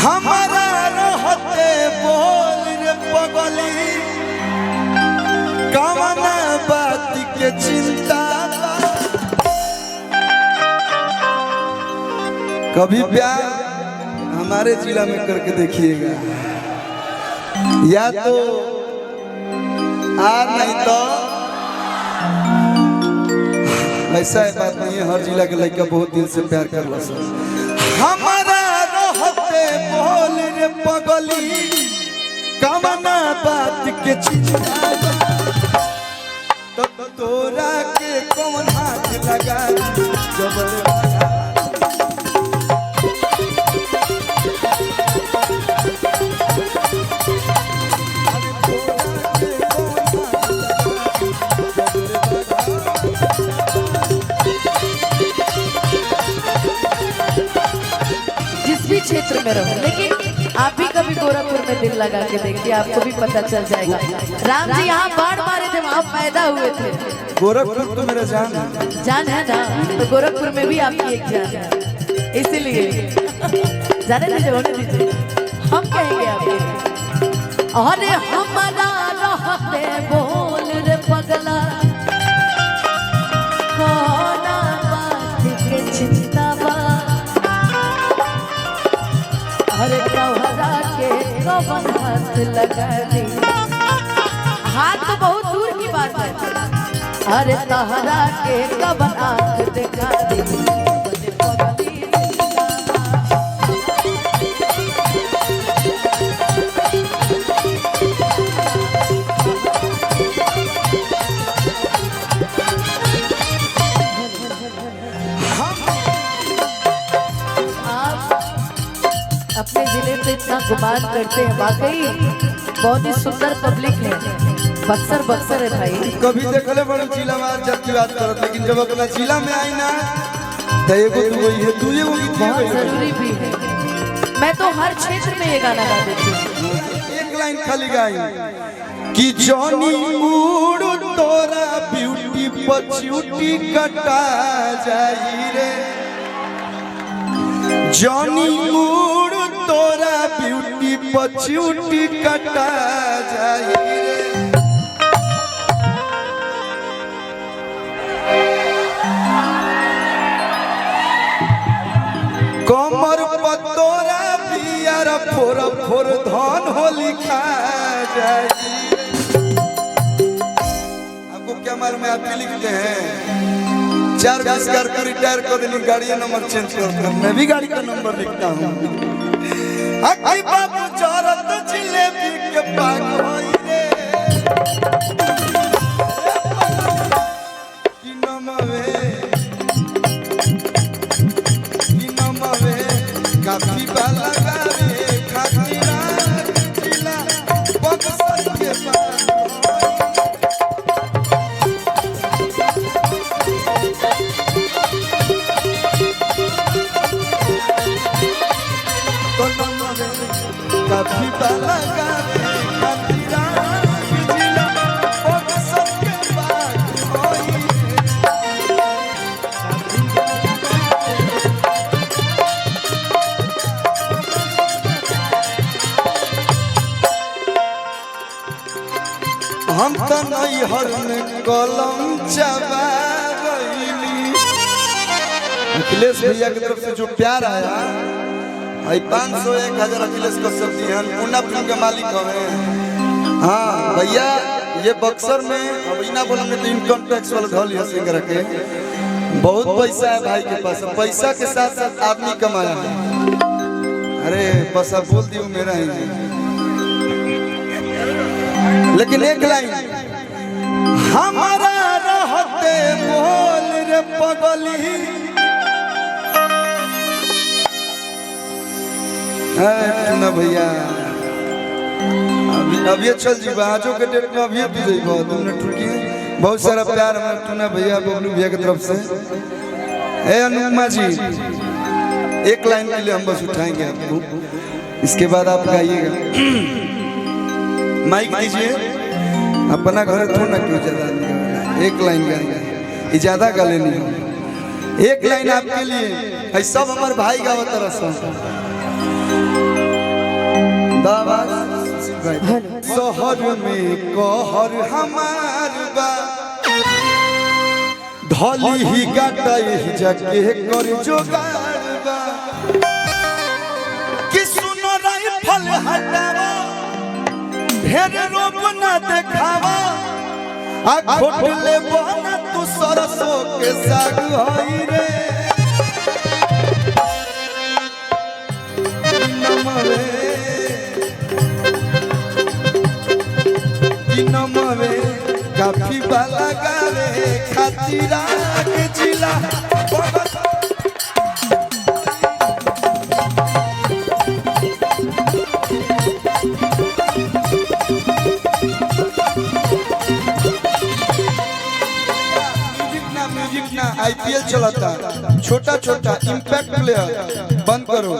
हमारा रहते बोल रे पगली कवना बात के चिंता। कभी प्यार हमारे जिला में करके देखिएगा, या तो नहीं तो ऐसा है बात नहीं है। हर जिला के लड़का बहुत दिल से प्यार कर ला। हमारा रहते बोल रे पगली कवना बात के चिंता। तो तोरा के कौन हाथ लगा जब क्षेत्र में रहो, लेकिन आप भी कभी गोरखपुर में दिल लगा के देखिए, आपको भी पता चल जाएगा। राम जी यहाँ बाढ़ मारे थे, वहाँ पैदा हुए थे। गोरखपुर तो मेरा जान है, जान है ना, तो गोरखपुर में भी आपकी एक जान है, इसीलिए जाने दीजिए, होने दीजिए, हम कहेंगे आपके। अरे हमारा रहते बोल रे पगला कोना बात के चिंता। अरे तोहरा के कवन हाथ लगा दी, हाथ तो बहुत दूर की बात है। अरे तोहरा के कवन हाथ दिखा दी। अपने जिले पे इतना गुमान करते हैं, वाकई बहुत ही सुंदर पब्लिक है। बक्सर है भाई। कभी देखले बड़े जिला में जाति बात करत, लेकिन जब अपना जिला में आई ना तो एगो दुगो ये दुए वो गीत बहुत जरूरी भी है। मैं तो हर क्षेत्र में ये गाना गा देती हूँ। एक लाइन खाली गाई कि जॉनी उड़ तोरा ब्यूटी पछूटी कटा जाई रे, जॉनी उड़ तोरा ब्यूटी पछूटी कटा जाई रे। कमर पतोरा पियर फोर फोर धन हो लिखा जाए। आपको क्या मालूम है, आप भी लिखते हैं 4-20 कर रिटायर कर देनी, गाड़ी नंबर चेंज कर, मैं भी गाड़ी का नंबर लिखता हूँ। अकी बाबू चौरत जिलेबी के पाग होई रे, कि नमवे काफी बाला गावे खातिरा जिला बक्सर के पाग। काफी बाला गावे खातिरा जिला बक्सर के पाग होई। हम तो नहीं हर में कलम चबा गईली। अखिलेश भैया की तरफ से जो प्यार आया, 500-1000 अखिलेश को सब दिए। पूना फिल्म के मालिक हमें। हाँ भैया, ये बक्सर में अब इना बोलेंगे तो इनकम टैक्स वाला धल सिंह रखे। बहुत पैसा है भाई के पास, पैसा के साथ साथ आदमी कमाया है। अरे बस अब बोल दियो मेरा ही। लेकिन एक लाइन, हमारा रहते बोल रे पगली ना भैया, अभी चल जीवा, आजो के डेट में अभी तू जाइबा। तुमने ठुकी बहुत सारा प्यार हमारे तूने भैया बबलू भैया की तरफ से। ए अनुपमा जी, एक लाइन के लिए हम बस उठाएंगे आपको, इसके बाद आप गाइएगा। माइक दीजिए, अपना घर थोड़ा ना क्यों ज्यादा, एक लाइन गाएंगे, ज्यादा गा लेनी। एक लाइन आपके लिए, सब हमारे भाई गावत तरह से। शहर में कहर हमार बा ढली ही गाटई जगे कर जोगार बा कि सुनो राइफल हटावा ढेर रोब ना देखावा आ खोटले बना तू सरसों के साग होई रे नमवे काफी बाला गावे खातिरा के जिला म्यूजिक ना आईपीएल चलता छोटा छोटा इम्पैक्ट प्लेयर बंद करो